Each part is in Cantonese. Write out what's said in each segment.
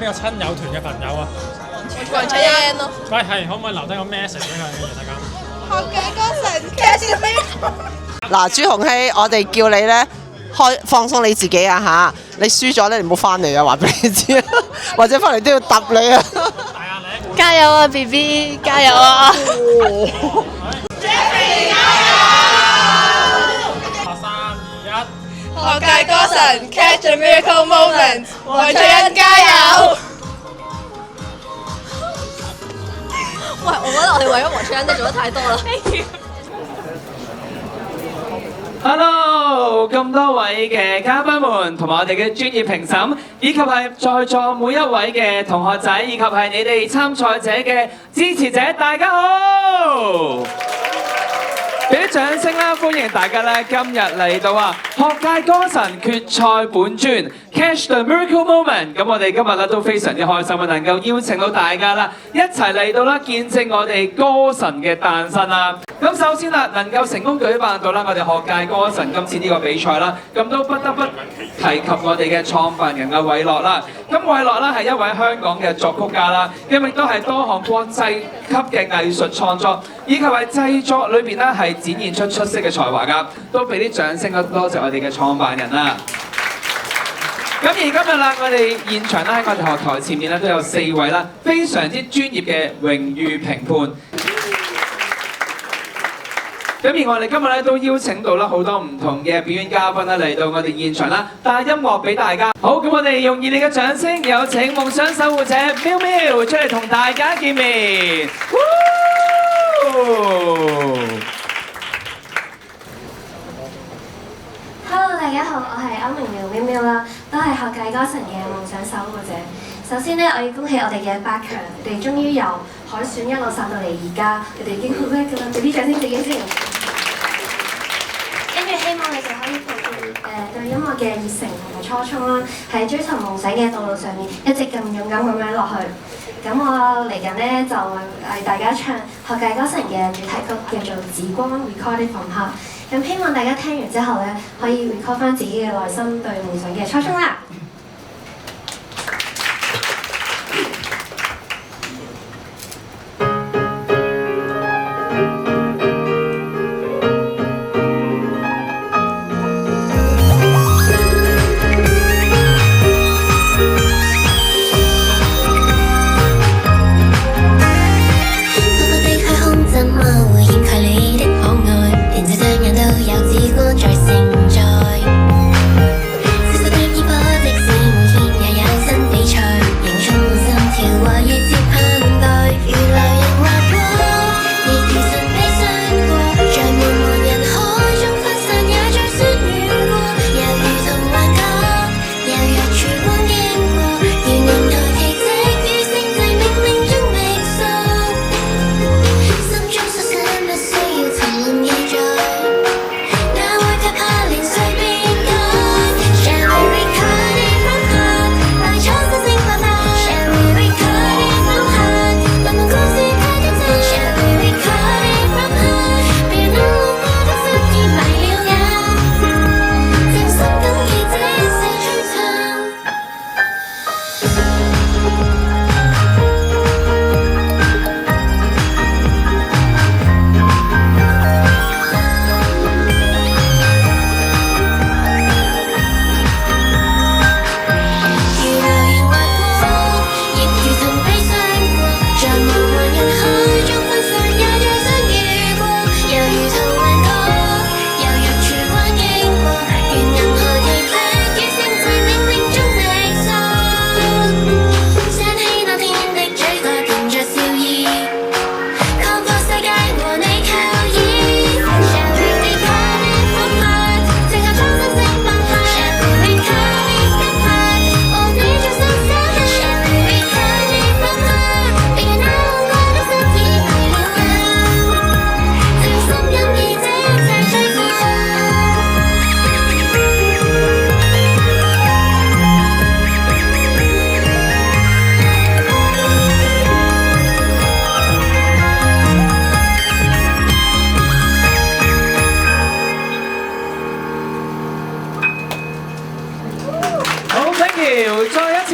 個親友團嘅朋友啊？黃翠欣咯。喂，係可唔可以留低個 message 俾佢大家？學界歌神 Catch Me。嗱，朱紅希，我哋叫你咧放鬆你自己啊嚇！你輸咗咧，你唔好翻嚟啊！話俾你知啊，或者翻嚟都要揼你啊！大壓力！加油啊 BB， 加油啊！Jeffrey 加油！3、2、1，學界歌神 Catch a Miracle Moment， 黃翠欣加油！喂，我覺得我哋為咗黃翠欣真係做得太多啦。Hello， 咁多位嘅嘉賓們，同埋我哋嘅專業評審，以及係在座每一位嘅同學仔，以及係你哋參賽者嘅支持者，大家好！俾啲掌聲啦，歡迎大家咧今日嚟到學界歌神決賽本尊 Catch the Miracle Moment。咁我哋今日咧都非常之開心啊，能夠邀請到大家啦，一齊嚟到啦見證我哋歌神嘅誕生啦。咁首先啦，能夠成功舉辦到啦我哋學界歌神今次呢個比賽啦，咁都不得不提及我哋嘅創辦人韋樂啦。咁韋樂啦係一位香港嘅作曲家啦，亦都係多項國際級嘅藝術創作以及係製作裏邊咧係展現出出色嘅才華㗎，都俾啲掌聲啊！多謝我哋嘅創辦人啦。咁而今日啦，我哋現場咧喺我哋學台前面咧都有4位啦，非常之專業嘅榮譽評判。咁而我哋今日咧都邀請到啦好多唔同嘅表演嘉賓啦嚟到我哋現場啦，帶音樂俾大家。好，咁我哋用熱烈嘅掌聲，有請夢想守護者喵喵出嚟同大家見面。Hello， 大家好，我係歐明苗喵喵啦，都係學界歌神嘅夢想守護者。首先呢，我要恭喜我哋嘅8強，佢哋終於由海選一路殺到嚟而家，佢哋已經好叻㗎啦，俾啲掌聲自己先。跟住希望你哋可以抱住對音樂嘅熱誠同埋初衷啦，喺追尋夢想嘅道路上面一直咁勇敢咁樣落去。咁我嚟緊呢，就為大家唱學界歌神嘅主題曲，叫做《紫光 Recorded from Heart》。咁希望大家聽完之後呢，可以 recall 翻自己嘅內心對夢想嘅初衷啦。在盛載，事實對已不的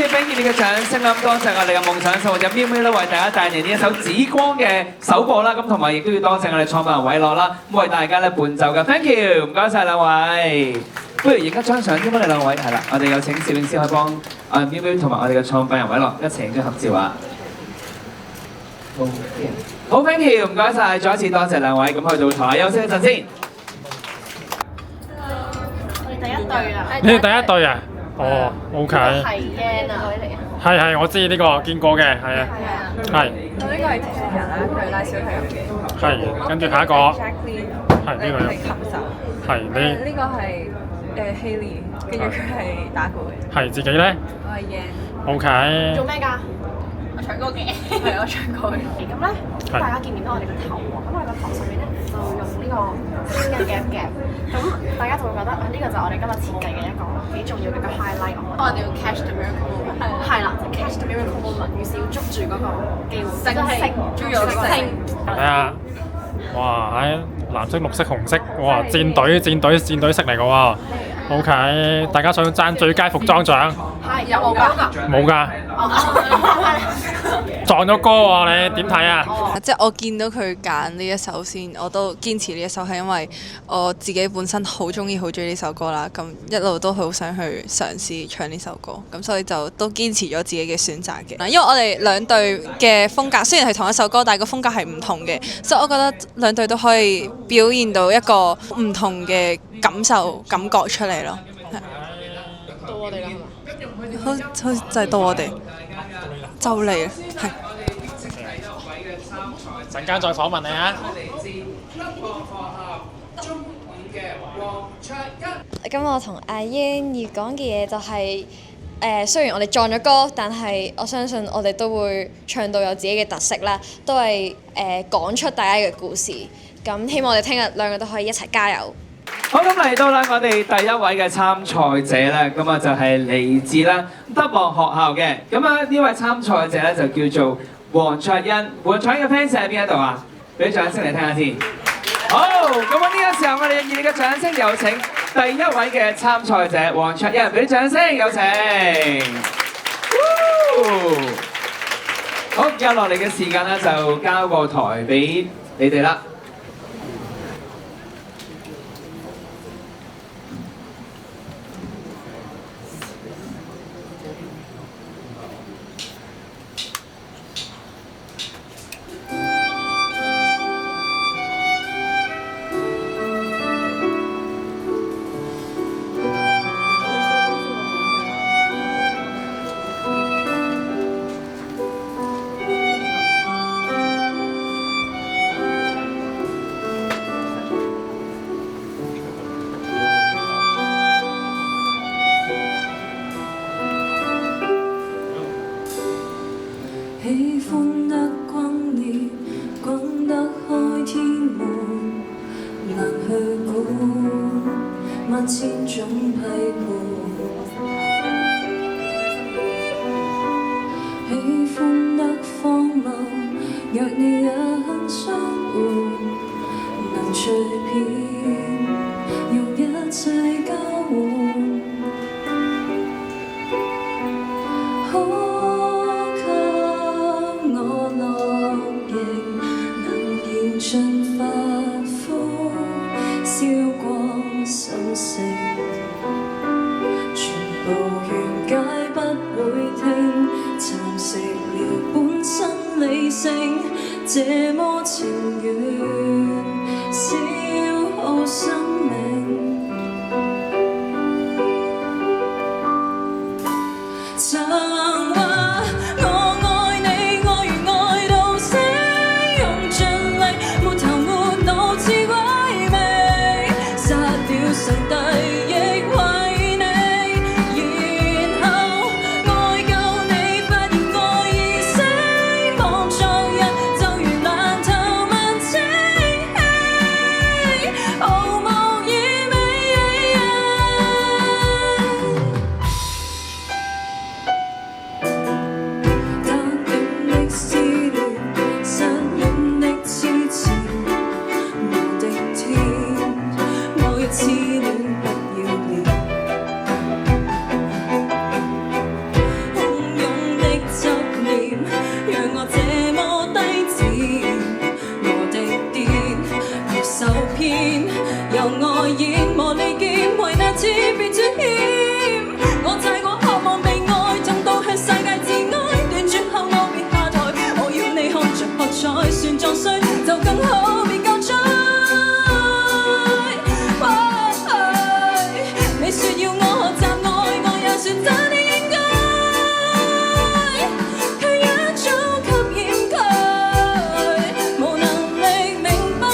謝 Benji 你嘅掌聲啦，多謝我哋嘅夢想生活者喵喵啦，為大家帶嚟呢一首《紫光》嘅首播啦，咁同埋亦都要多謝我哋創辦人偉樂啦，咁為大家咧伴奏嘅 ，thank you， 唔該曬兩位。不如影一張相添啦，你兩位係啦，我哋有請攝影師可以幫喵喵同埋我哋嘅創辦人偉樂一齊影張合照啊！好 ，thank you， 唔該曬，再一次多謝兩位，咁去到台休息一陣先。第一對啊！你哋第一對啊？哦，OK。係 Yan 啊，嚟啊！係，我知呢個見過嘅，係啊，係。咁呢個係主持人啦，佢係拉小提琴嘅。係，跟住下一個 Jacqueline 係呢個係琴手。係你呢個係Haley，跟住佢係打鼓嘅。係自己咧我係 Yan。 ？OK。做咩㗎？我唱歌嘅。係我唱歌嘅。咁咧，大家見唔見到我哋個頭喎？咁我哋個頭上面咧就用呢個輕嘅夾，咁大家就會覺得呢個就係我哋今日設計嘅一個幾重要嘅一個 highlight。我哋要 catch the miracle moment。係啦，catch the miracle moment，於是要捉住嗰個機會。星。睇下，哇！喺藍色、綠色、紅色，哇！戰隊色嚟嘅喎。OK， 大家想爭最佳服裝獎？係有冇㗎？冇㗎。撞咗歌喎，你點睇啊？即係我見到佢揀呢一首先，我都堅持呢一首係因為我自己本身好中意呢首歌啦，咁一路都好想去嘗試唱呢首歌，咁所以就都堅持咗自己嘅選擇嘅。因為我哋兩隊嘅風格雖然係同一首歌，但係個風格係唔同嘅，所以我覺得兩隊都可以表現到一個唔同嘅感覺出嚟咯。到我哋啦，好似就係到我哋，就嚟啦，係。陣間再訪問你啊！咁我同阿 Yan 要講嘅嘢就係、雖然我哋撞咗歌，但係我相信我哋都會唱到有自己嘅特色啦，都係講出大家嘅故事。咁希望我哋聽日兩個都可以一齊加油。好，咁嚟到啦，我哋第一位嘅參賽者咧，咁啊就係嚟自啦德望學校嘅，咁啊呢位參賽者咧就叫做黃卓欣。黃卓欣嘅 fans 喺邊一度啊？俾啲掌聲嚟聽下先。好，咁啊呢個時候我哋以你嘅掌聲有請第一位嘅參賽者黃卓欣，俾啲掌聲有請。好，而家落嚟嘅時間咧就交個台俾你哋啦。喜歡得轟烈，講得開天門，難去估萬千種批判。喜歡得荒謬，若你也肯相伴，能隨便用一切交換。盡發膚，燒光心聲，全部懸解不會聽，蠶食了本身理性，這麼情願消耗生命。難題由愛演磨利劍，為那次別轉險。我太過渴望被愛，痛到向世界致哀。斷絕後我別下台，我要你看着喝彩，算撞衰就更好，別救災。你說要我學習愛，我也說真的應該，卻一早給掩蓋，無能力明白愛。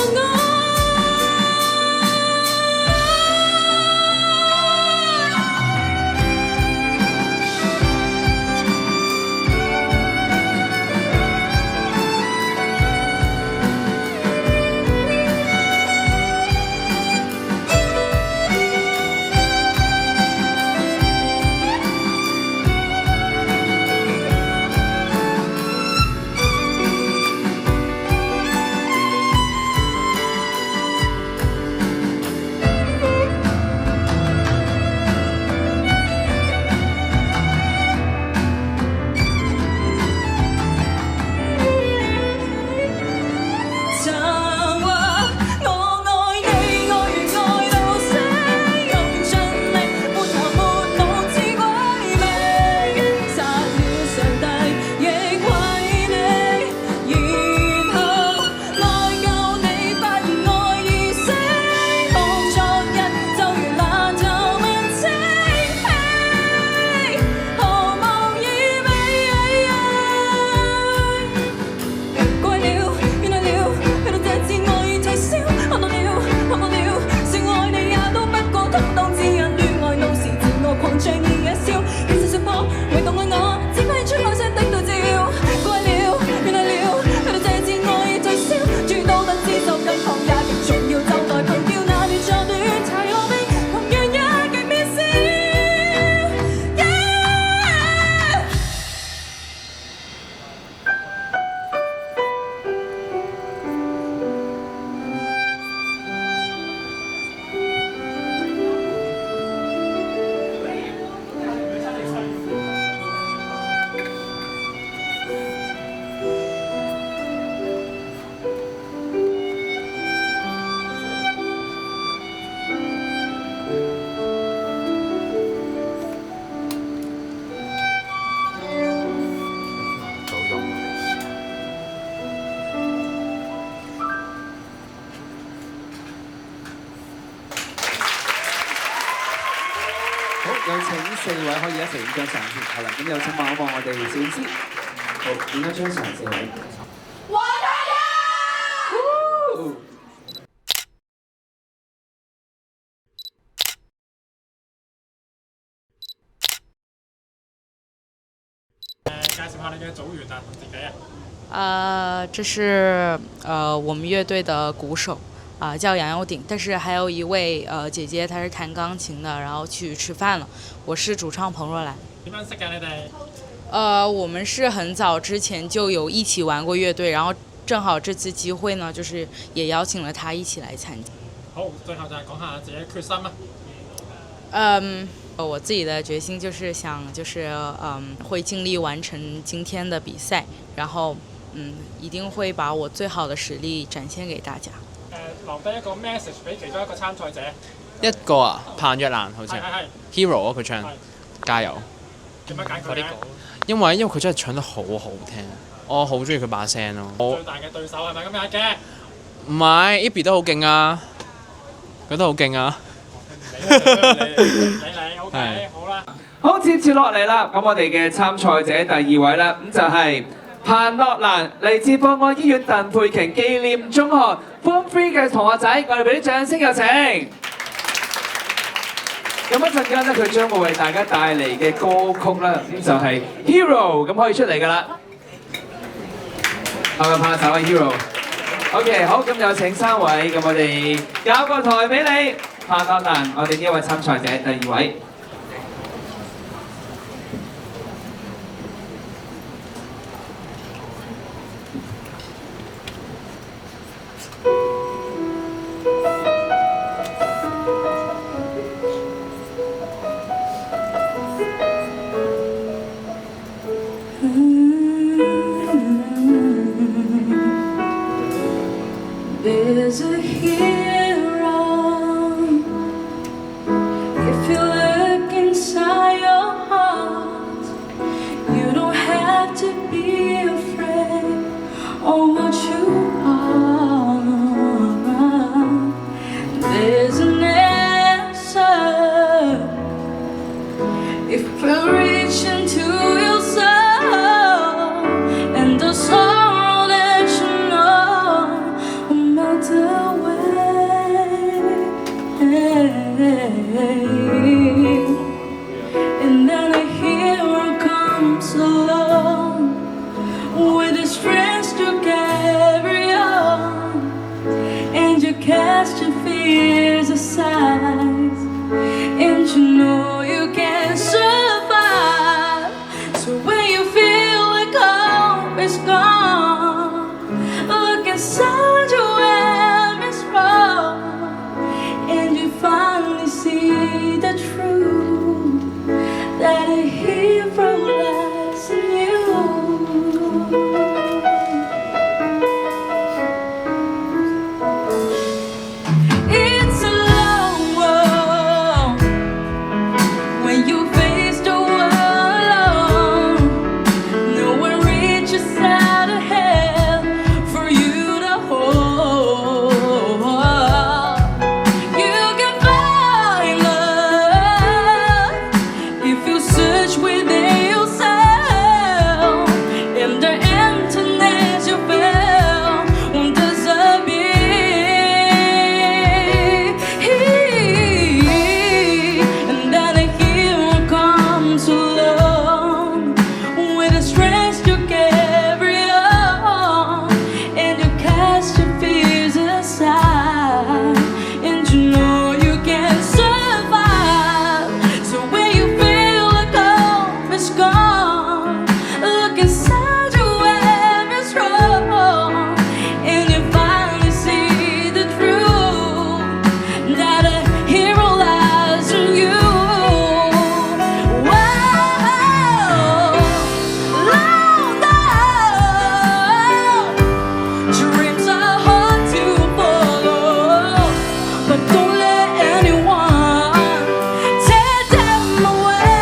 有請4位可以一齊影張相先，係啦，咁有請望一望我哋攝影師，好，影一張相4位。介紹下你嘅組員啊，同自己啊。这是我們樂隊的鼓手叫楊佑鼎，但是還有一位姐姐，她是彈鋼琴的，然後去吃飯了。我是主唱彭若蘭。點樣識嘅你哋？我們是很早之前就有一起玩過樂隊，然後正好這次機會呢，就是也邀請了她一起來參加。好，最後就係講下自己決心啊。我自己的決心就是想，會盡力完成今天的比賽，然後一定會把我最好的實力展現給大家。留低一個 message 俾其中一個參賽者。一個啊，彭若蘭好似係 Hero 啊，佢唱加油。點解揀佢咧？因為佢真係唱得好好聽，我好中意佢把聲咯。最大嘅對手係咪今日嘅？唔係 Ibby 都好勁啊，佢都好勁啊。你 OK 好啦。好，接住落嚟啦，咁我哋嘅參賽者第2位啦，咁就係彭若蘭，嚟自博愛醫院鄧佩瓊紀念中學 Form 3嘅同學仔，我哋俾啲掌聲有請。咁一陣間咧，佢將會為大家帶嚟嘅歌曲啦，咁就係 Hero， 咁可以出嚟㗎啦。係咪拍手啊 Hero？OK， 好，咁有請3位，咁我哋交個台俾你，彭若蘭，我哋呢一位參賽者第2位。There's a hero And then a hero comes along with the strength to carry on, and you cast your fears aside, and you know you can survive. So when you feel like hope is gone, look inside you and it's wrong, and you finally see the truth that a hero lies in you. It's a long walk when you face the world alone. No one reaches out a hand for you to hold. You can find love if you search within yourself, and the emptiness you feel won't disappear. And then a hero comes along with the strength to carry on, and you cast your fears aside, and you know you can survive. So when you feel like hope is gone, look inside you and it's wrong, and you finally see the truth that a hero lies in you. Dreams are hard to follow, but don't let anyone tear them away.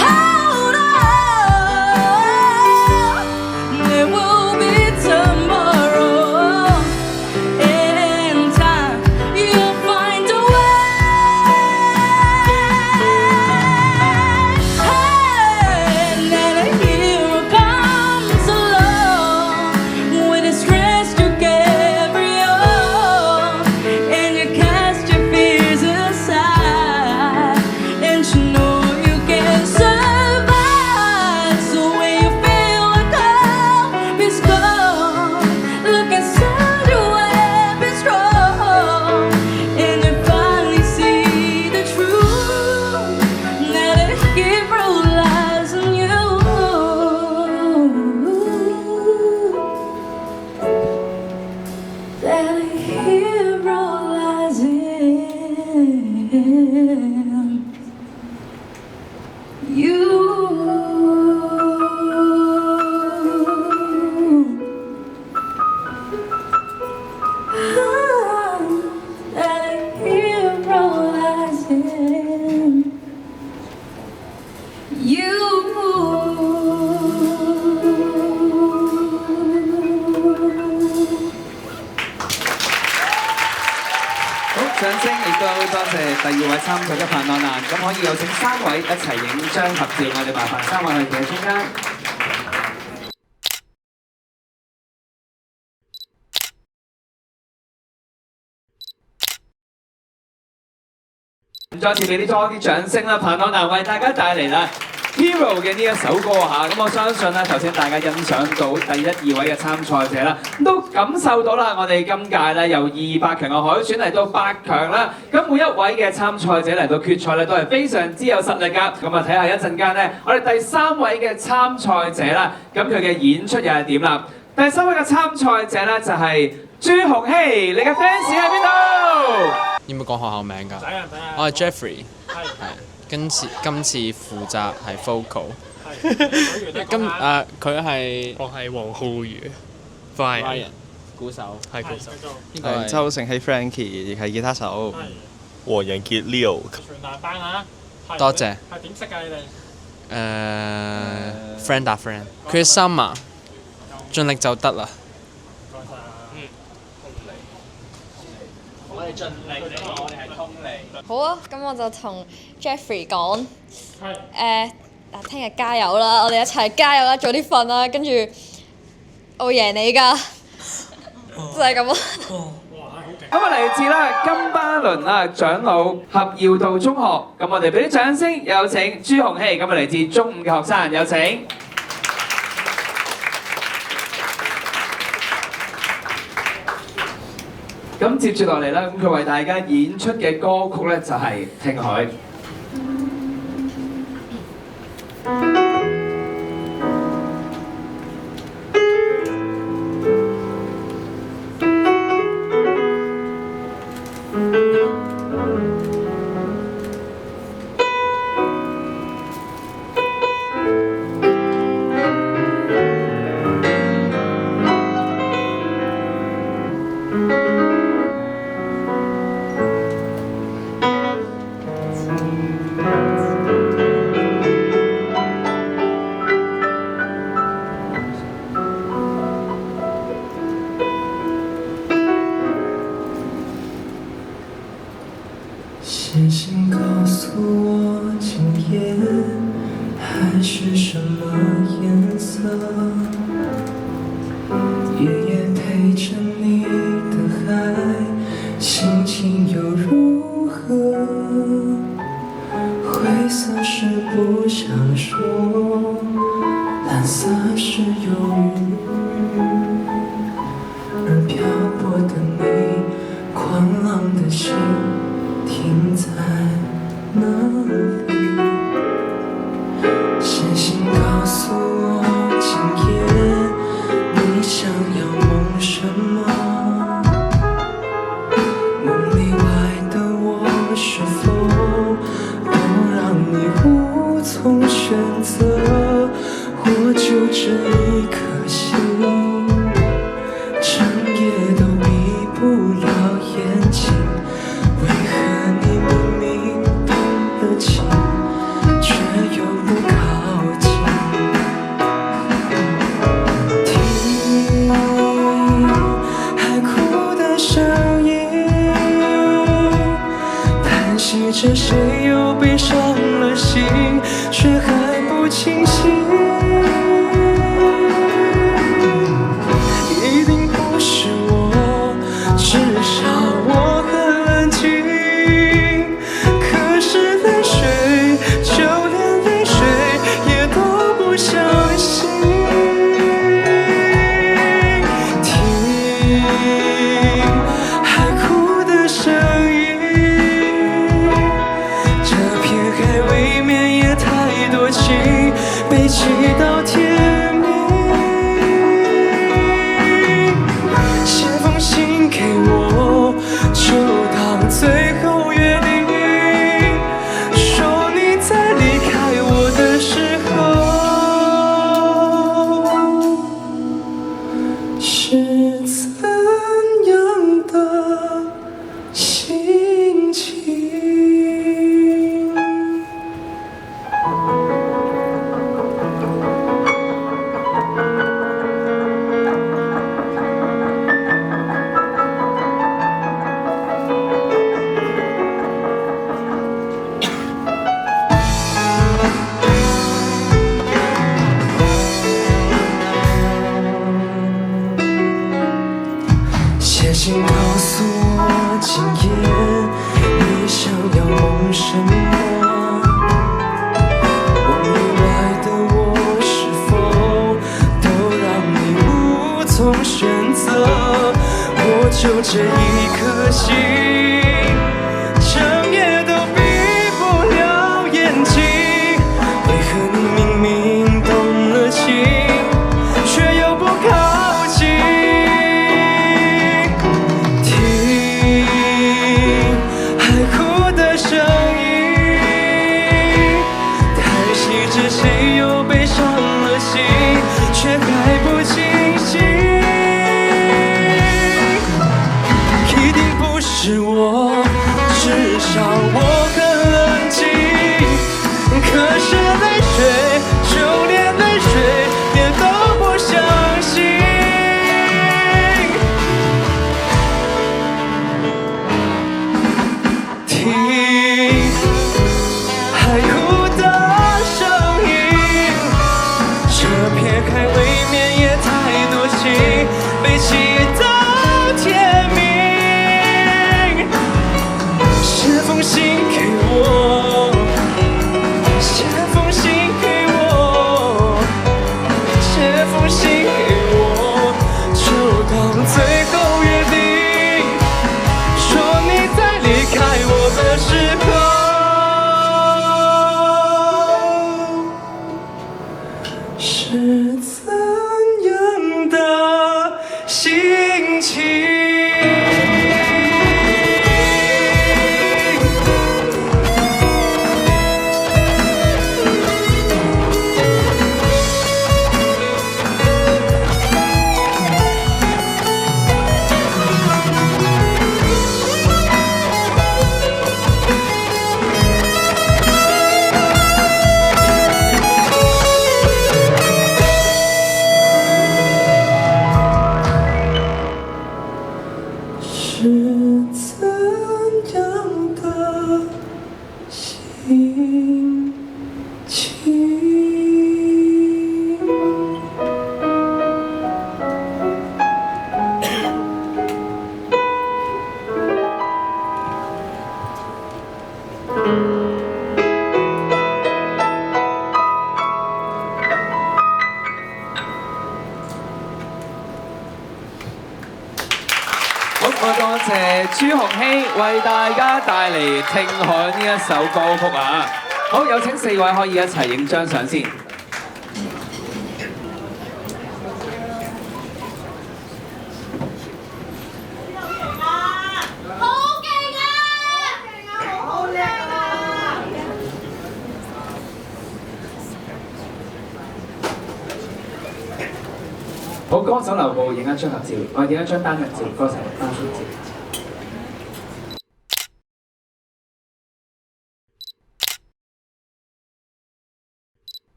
Hold on, there will be tomorrow. In time, you'll find a way. And then a hero comes along with the strength to carry on, and you cast your fears aside, and you know you can survive. So when you feel like hope is gone, look inside you and be strong, and you finally see the truth that a hero lies in you. That a hero lies in you. That a hero lies in you.好，掌聲亦都多謝第二位參賽嘅彭諾蘭。咁可以有請3位一齊影張合照，我哋麻煩3位去企喺中間。再次俾多啲掌聲啦！彭諾蘭為大家帶嚟啦《Hero》嘅呢一首歌嚇，咁我相信咧頭先大家欣賞到第1、2位嘅參賽者啦，都感受到啦，我哋今屆咧由28強嘅海選嚟到8強啦，咁每一位嘅參賽者嚟到決賽咧都係非常之有實力㗎。咁啊睇下一陣間咧，我哋第3位嘅參賽者啦，咁佢嘅演出又係點啦？第3位嘅參賽者咧就係朱紅希，你嘅 fans 喺邊度？要唔要講學校名㗎？我係 Jeffrey， 係今次負責係 vocal， 佢係我係黃浩宇 ，Brian 鼓手，係鼓手。係周成希 Frankie， 亦係吉他手。黃仁傑 Leo。全大班啊！多謝。係點識㗎你哋？friend 搭 friend， 佢嘅心啊，盡力就得啦。我哋盡力嚟，我哋係通力。好啊，咁我就同 Jeffrey 講，聽日加油啦！我哋一齊加油啦，早啲瞓啦，跟住我會贏你㗎，就係咁咯。哇，好勁！咁啊嚟自啦金巴倫啊長老合耀道中學，咁我哋俾啲掌聲，有請朱紅希，咁啊嚟自中五嘅學生，有請。咁接住落嚟啦，咁佢為大家演出嘅歌曲咧就係《聽海》。星星告诉我，今夜海是什么颜色？夜夜陪着你的海，心情又如何？灰色是不想说，蓝色是忧郁，而漂泊的你，狂浪的心。停在哪里？星星告诉我，今夜你想要梦什么？梦里外的我是否都让你无从选择？我就这一颗心，整夜都闭不了眼睛。为何你明明动了情，却又不靠近？听海哭的声音，叹息着谁又被伤了心，却还不清醒。一定不是我，至少我很冷静。可是泪水，就连泪水也都不相信。听海哭的声音，这片海未免也太多情，被气到天明。写封信给我，就当最后约定，说你在离开我的时候是怎样的心情。写信告诉我，今夜你想要梦什么？梦里外的我是否都让你无从选择？我就这一颗心，整夜都闭不了眼睛。为何你明明动了情，却又不靠近？谁又被伤了心，却还不清醒？一定不是我，至少我很冷静。可是泪水，就连泪水也都不相信。听海哭的声音，这片海未免也太多情，被气到天明。朱紅希為大家帶嚟《聽海》呢一首歌曲啊！好，有請4位可以一齊影張相先。好，歌手留步影一張合照，我影一張單人照，歌手單人照。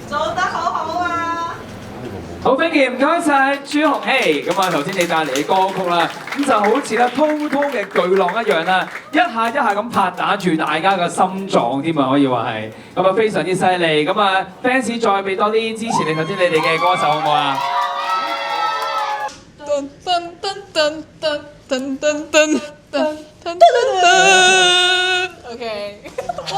做得好好啊！好 ，thank you， 唔該晒朱紅希。咁啊，頭先你帶嚟嘅歌曲啦，咁就好似咧滔滔嘅巨浪一樣啦，一下一下咁拍打住大家嘅心臟添啊，可以話係。咁啊，非常之犀利。咁啊 ，fans 再俾多啲支持你頭先你哋嘅歌手好唔好啊？噔噔噔噔噔噔噔噔噔噔噔 OK， 哇！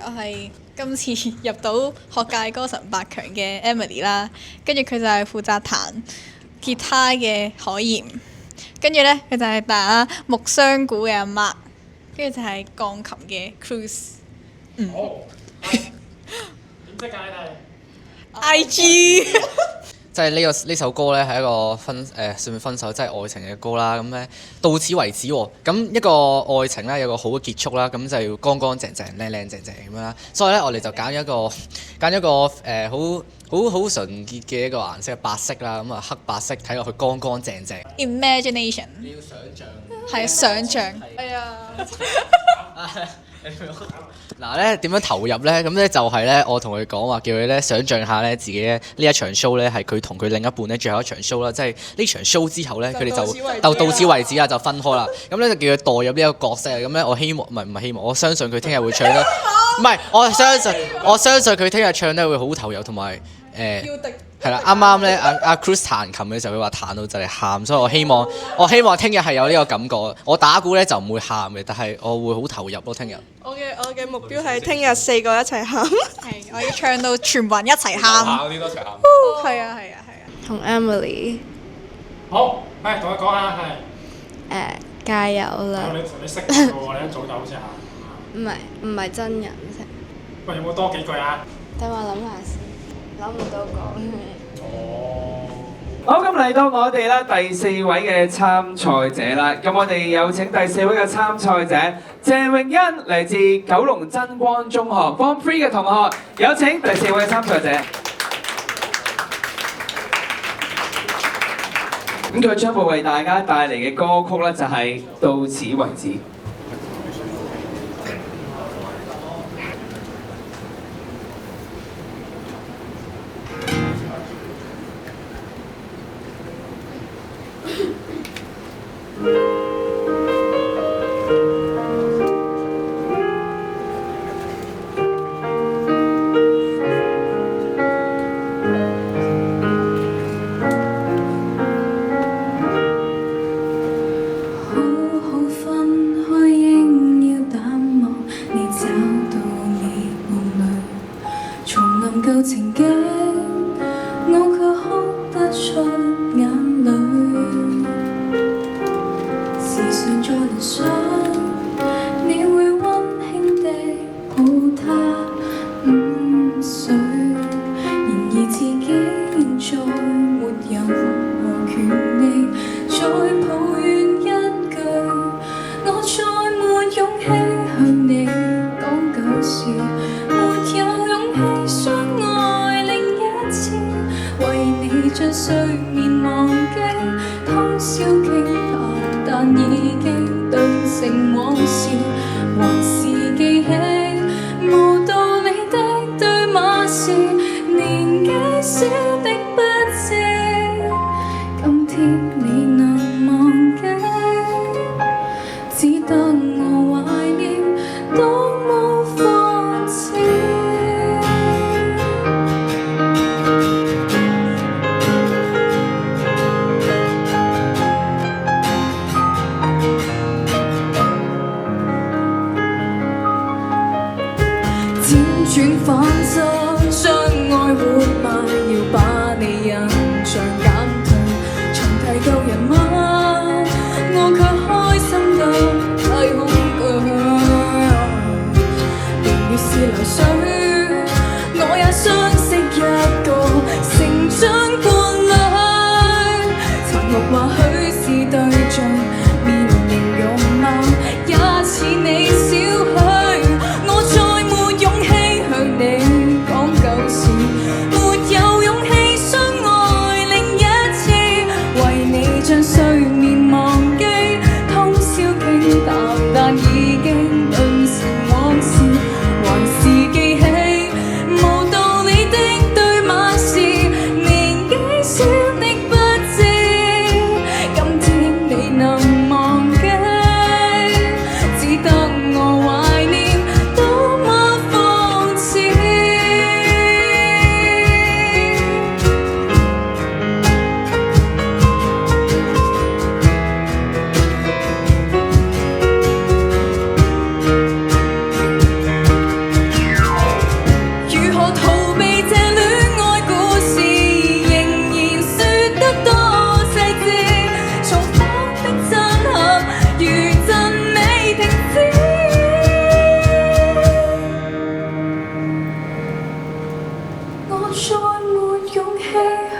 我係今次入到學界歌神8強嘅 Emily 啦，跟住佢就係負責彈吉他嘅海鹽，跟住咧佢就係打木箱鼓嘅阿 Mark， 跟住就係鋼琴嘅 Cruz。好。點識㗎你哋 ？IG。即係呢首歌咧係一個算唔分手，即係愛情嘅歌啦。咁咧到此為止喎。咁一個愛情咧有個好嘅結束啦，咁就要乾乾淨淨、靚靚淨淨咁樣啦。所以咧我哋就揀一個好純潔嘅一個顏色，白色啦。咁啊黑白色睇落去乾乾淨淨。Imagination。你要想像。係想像。哎呀。嗱咧點樣投入咧？咁咧就係咧，我同佢講話，叫佢咧想像下咧自己咧呢一場 show 咧係佢同佢另一半咧最後一場 show 啦，即係呢場 show 之後咧佢哋就到此為止啦，就分開啦。咁咧就叫佢代入呢一個角色。咁咧我希望唔係希望，我相信佢聽日會唱得，唔係我相信佢聽日唱得會好投入同埋係啦，啱啱咧阿 Cruz 彈琴嘅時候，佢話彈到就嚟喊，所以我希望聽日係有呢個感覺。我打鼓咧就唔會喊嘅，但係我會好投入咯。聽日我嘅目標係聽日4個一齊喊。係，我要唱到全部人一齊喊。嗰啲都一齊喊。係啊！同 Emily。好，同佢講下係。加油啦！你識嘅喎，你一早就好似喊。唔係真人識。喂，有冇多幾句啊？等我諗下先。諗唔到講好，咁嚟到我哋啦第4位嘅參賽者啦，咁我哋有請第4位嘅參賽者謝詠欣，嚟自九龍真光中學 Form 3嘅同學，有請第4位嘅參賽者。咁佢將會為大家帶嚟嘅歌曲咧就係《到此為止》。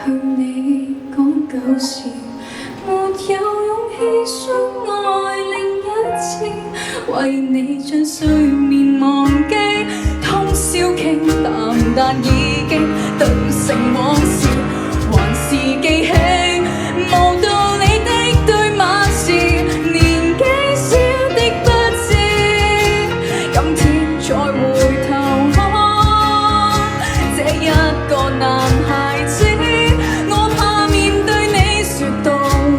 向你講舊事，沒有勇氣相愛另一次，為你將睡眠忘記，通宵傾淡但已經當成往事，還是記起無道理的對罵時，年紀小的不知，今天再回頭看這一個男孩子，我怕面對你說到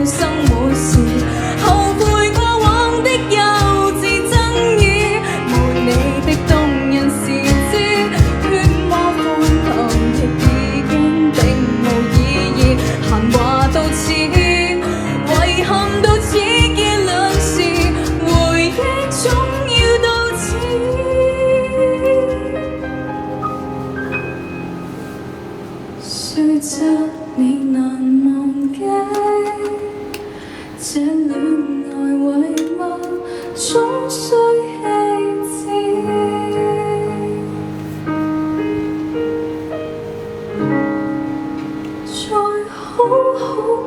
生活時，後悔過往的幼稚爭議，沒你的動人時知，漩渦歡騰亦已經並無意義，閒話到此，遺憾到此結論時，回憶總要到此。雖則你難忘記，這戀愛遺物總需棄置，再好好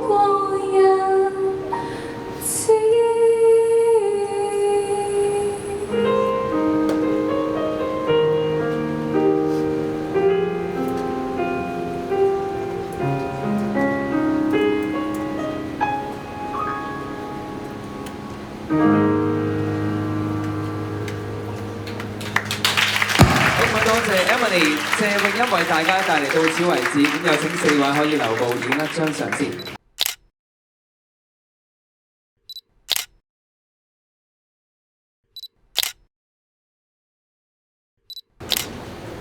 過日子。多謝 Emily、謝詠欣為大家帶嚟到此為止，咁有請4位可以留步影一張相先。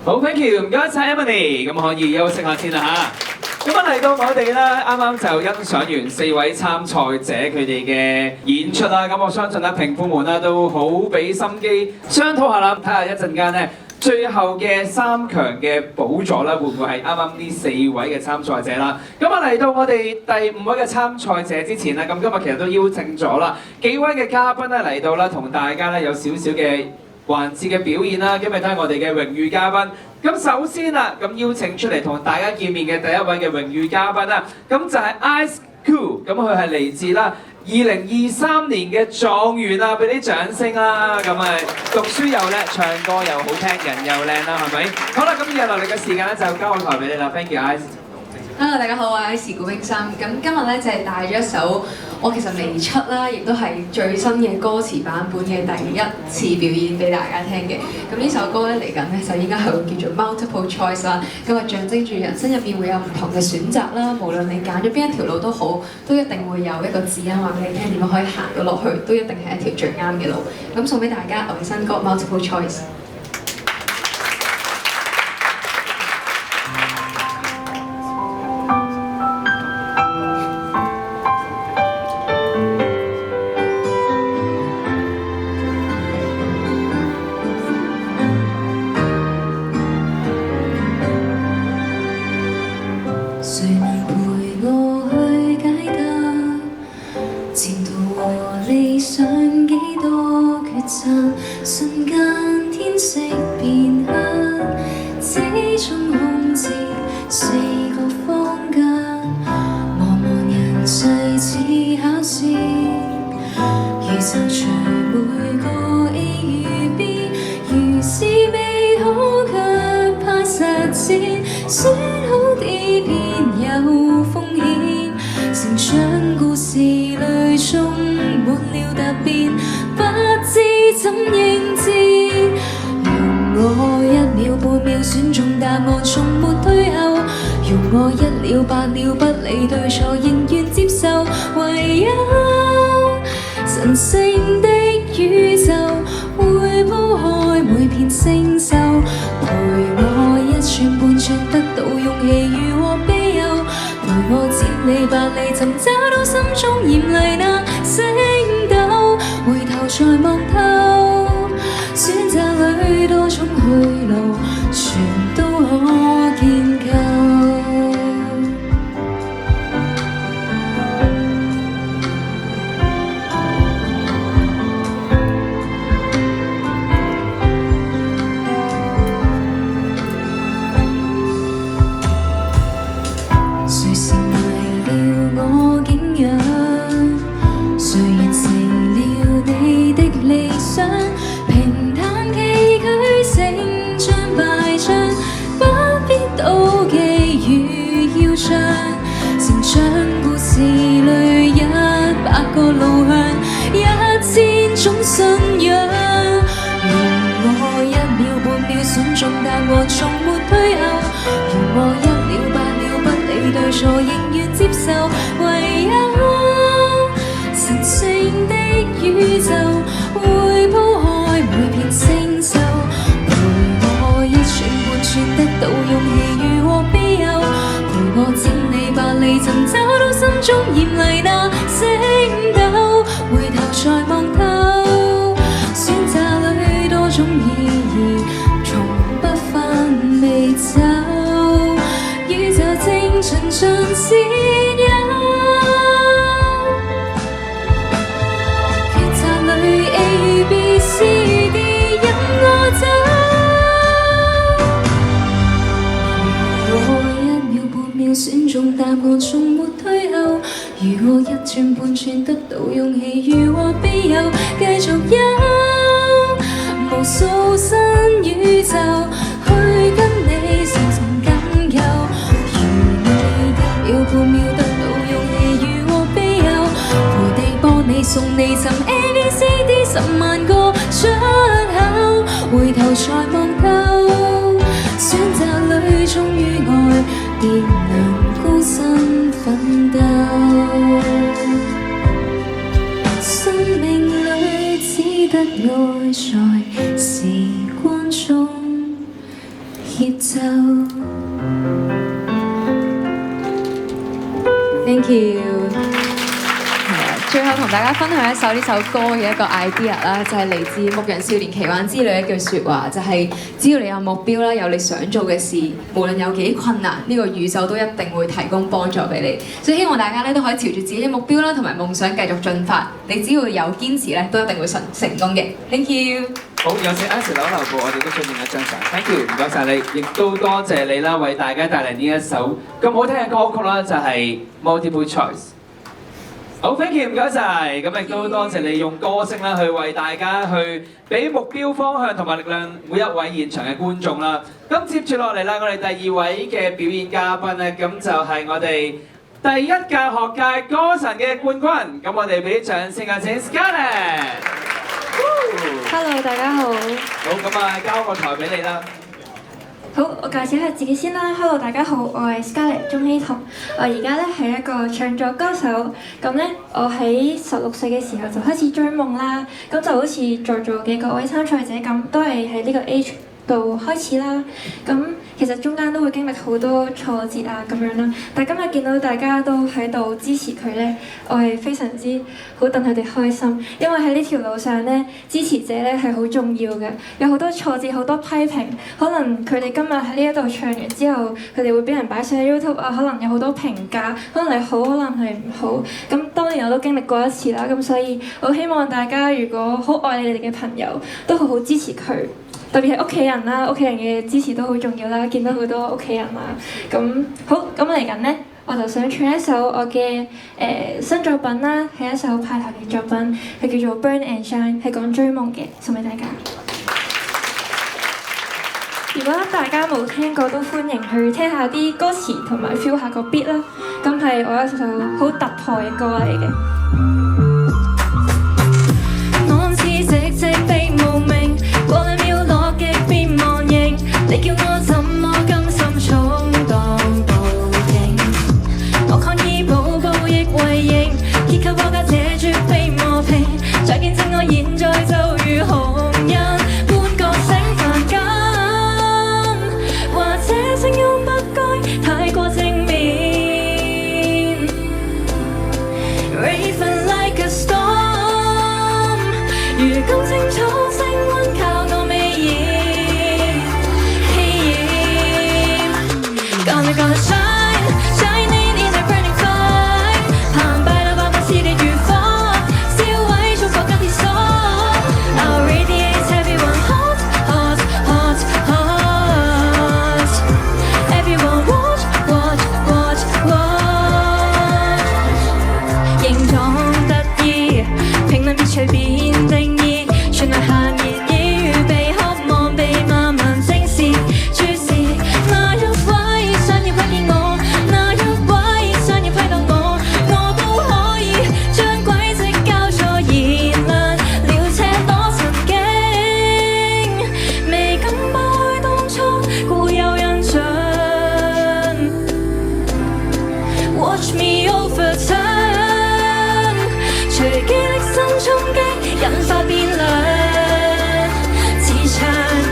好 ，thank you，唔該晒 Emily，咁可以休息下先啦嚇。咁啊嚟到我哋啦，啱啱就欣賞完4位參賽者佢哋嘅演出啦，咁我相信咧評判們啦都好俾心機商討下啦，睇下一陣間咧最後嘅3強嘅寶座啦，會唔會係啱啱呢4位嘅參賽者啦？咁啊嚟到我哋第5位嘅參賽者之前咧，咁今日其實都邀請咗啦幾位嘅嘉賓咧嚟到啦，同大家咧有少少嘅環節嘅表演啦，今日都係我哋嘅榮譽嘉賓。咁首先啦，咁邀請出嚟同大家見面嘅第一位嘅榮譽嘉賓啦，咁就係 Ice Cool， 咁佢係嚟自啦2023年嘅狀元啊，俾啲掌聲啦！咁啊，讀書又叻，唱歌又好聽，人又靚啦，係咪？好啦，咁以下落嚟嘅時間咧，就交個台俾你啦 ，Thank you Ice。Hello， 大家好，我係 Ice 古冰心。咁今日咧就係帶咗一首我其實未出啦，亦都係最新嘅歌詞版本嘅第一次表演俾大家聽嘅。咁呢首歌咧嚟緊咧就應該係會叫做 Multiple Choice 啦。咁啊象徵住人生入邊會有唔同嘅選擇啦，無論你揀咗邊一條路都好，都一定會有一個指引話俾你聽點樣可以行到落去，都一定係一條最啱嘅路。咁送俾大家我嘅新歌 Multiple Choice。瞬間天色變黑，始終空置4個房間，茫茫人世似考試，預測除每個 A 與 B， 如是美好卻怕實踐，選好啲偏有風險，成長故事裏充滿了突變。不知怎應戰，用我1秒半秒選中答案，從沒退後。用我1了8了不理對錯，仍願接受。唯有神聖的宇宙會鋪開每片星宿，陪我1寸半寸得到勇氣如獲庇佑，陪我千里百里尋找到心中豔麗那星斗。回頭再望透，選擇裏多種去路，全都可建構。誰是章，成長故事裏100個路向，1000種信仰。如我1秒半秒選中答案，從沒退後。如我1了8了不理對錯，仍願接受。唯有神聖的宇宙會鋪開每片星宿，陪我1寸半寸得到勇氣如獲庇佑，陪我千里百里尋找到心中豔麗那星斗，回頭再望透，選擇裏多種意義，從不返未走，宇宙正循循善誘。A B C D 任我走，如我1秒半秒選中答案，從沒退後。如我1寸半寸得到勇氣，如獲庇佑，繼續有無數新宇宙去跟你深深緊扣。如你1秒半秒得到勇氣，如獲庇佑，陪地幫你送你尋 A B C D 10萬個出口，回頭再望透，選擇裏終於愛，便能孤身奮鬥。生命裏只得愛在時光中協奏。Thank you。最後同大家分享一首呢首歌嘅一個 idea 啦，就係嚟自《牧人少年奇幻之旅》一句説話，就係只要你有目標啦，有你想做嘅事，無論有幾困難，呢個宇宙都一定會提供幫助俾你。所以希望大家咧都可以朝住自己嘅目標啦，同埋夢想繼續進發。你只要有堅持咧，都一定會成功嘅。Thank you。好，有請 Ashley 樓樓部，我哋都想影一張相。Thank you，唔該晒你，亦都多謝你啦，為大家帶嚟呢一首咁好聽嘅歌曲啦，就係 Multiple Choice。好 ，thank you，唔該晒。咁亦都多謝你用歌聲啦，去為大家去俾目標方向同埋力量每一位現場嘅觀眾啦。咁接住落嚟啦，我哋第2位嘅表演嘉賓咧，咁就係我哋第1屆學界歌神嘅冠軍。咁我哋俾掌聲啊，請 Scarlett。Hello， 大家好。好，咁啊，交個台俾你啦。好，我介紹下自己先啦。Hello， 大家好，我係 Scarlett 鍾希彤。我而家咧係一個唱作歌手。咁咧，我喺16歲嘅時候就開始追夢啦。咁就好似在座嘅各位參賽者咁，都係喺呢個 age 度開始啦。咁其實中間都會經歷好多挫折啊咁樣啦。但係今日見到大家都喺度支持佢咧，我係非常之好戥佢哋開心。因為喺呢條路上咧，支持者咧係好重要嘅。有好多挫折，好多批評，可能佢哋今日喺呢一度唱完之後，佢哋會俾人擺上 YouTube 啊，可能有好多評價，可能係好，可能係唔好。咁當年我都經歷過一次啦，咁所以我希望大家如果好愛你哋嘅朋友，都好好支持佢。特別係屋企人啦，屋企人嘅支持都好重要啦。見到好多屋企人啊，咁好，咁嚟緊呢，我就想唱一首我嘅新作品啦，係一首派台嘅作品，係叫做《Burn and Shine》，係講追夢嘅，送俾大家。如果大家冇聽過，都歡迎去聽下啲歌詞同埋 feel 下個 beat 啦。咁係我一首好突破嘅歌嚟嘅。安似寂寂被無名，過兩秒落極變忘形。你叫我怎麼甘心闖蕩暴影？我抗議步步亦為營，結構國家這絕非磨平。再見證我現在就如紅人，半個醒凡間，或者聲音不該太過正面。Raven Watch me overturn， 隨記憶新衝擊，引發變量，磁場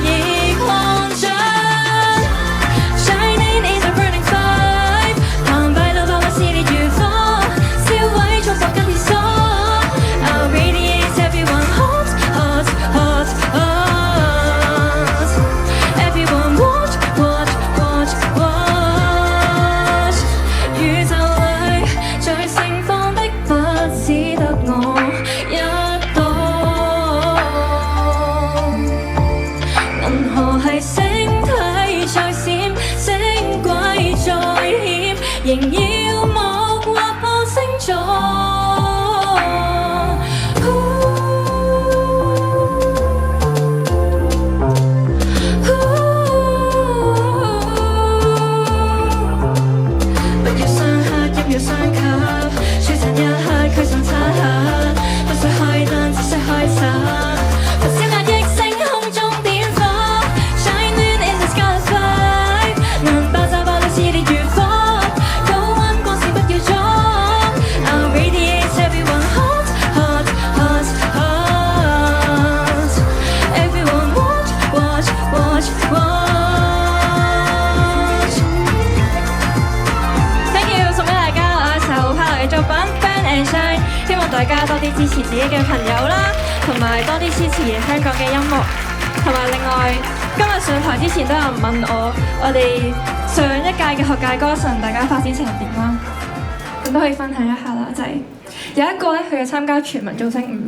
已擴張。Shining is a burning fire， 澎湃到爆發熾烈如火，燒毀衝破跟鐵鎖。I'll radiate everyone hot hot hot hot。Everyone watch watch watch watch。宇宙裏最盛放的不只得我一個。銀河系星體再閃，星軌再險，仍要莫劃破星座。不要相克，亦要相吸，璀璨一刻，驅散漆黑，不需開燈，只需開手。焚燒壓抑星空中點火 ，Shining in the sky five， 能爆炸爆到熾烈如火，高溫光線不要阻。I'll radiate everyone hot hot hot hot。Everyone watch watch watch watch。Thank you， 送俾大家我一首好 power 嘅作品《Burn and Shine》，希望大家多啲支持自己嘅朋友啦，同埋多啲支持香港嘅音樂。同埋另外，今日上台之前都有人問我哋上一屆嘅學界歌神大家發展成點啦，咁都可以分享一下啦，就係有一個咧去咗參加全民造星5，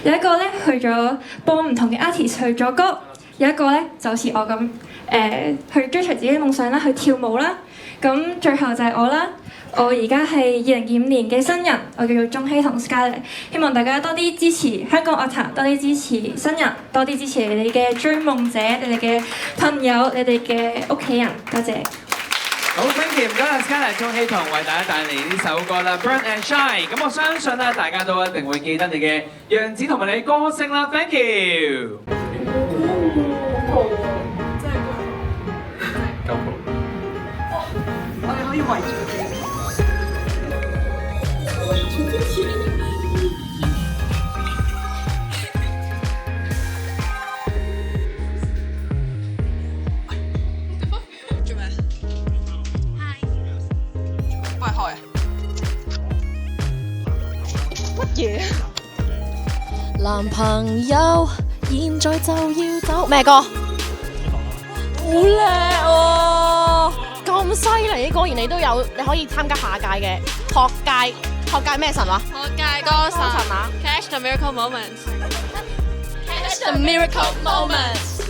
有一個咧去咗幫唔同嘅 artist 去作歌，有一個咧就好似我咁去追隨自己嘅夢想啦，去跳舞啦。咁最後就係我啦，我而家係2025年嘅新人，我叫做鍾希同 Scarlett， 希望大家多啲支持香港樂壇，多啲支持新人，多啲支持你哋嘅追夢者，你哋嘅朋友，你哋嘅屋企人，多謝。好 ，thank you， 唔該曬 Scarlett 鍾希同為大家帶嚟呢首歌啦，《Burn and Shine》。咁我相信咧，大家都一定會記得你嘅樣子同埋你嘅歌聲啦。Thank you。我哋可以圍住佢。做咩？幫人開啊？乜嘢？男朋友現在就要走，咩歌？好叻喎！咁犀利，果然你都有，你可以參加下屆嘅學界咩神話？學界歌神啊 ！Catch the miracle moments，Catch the miracle moments。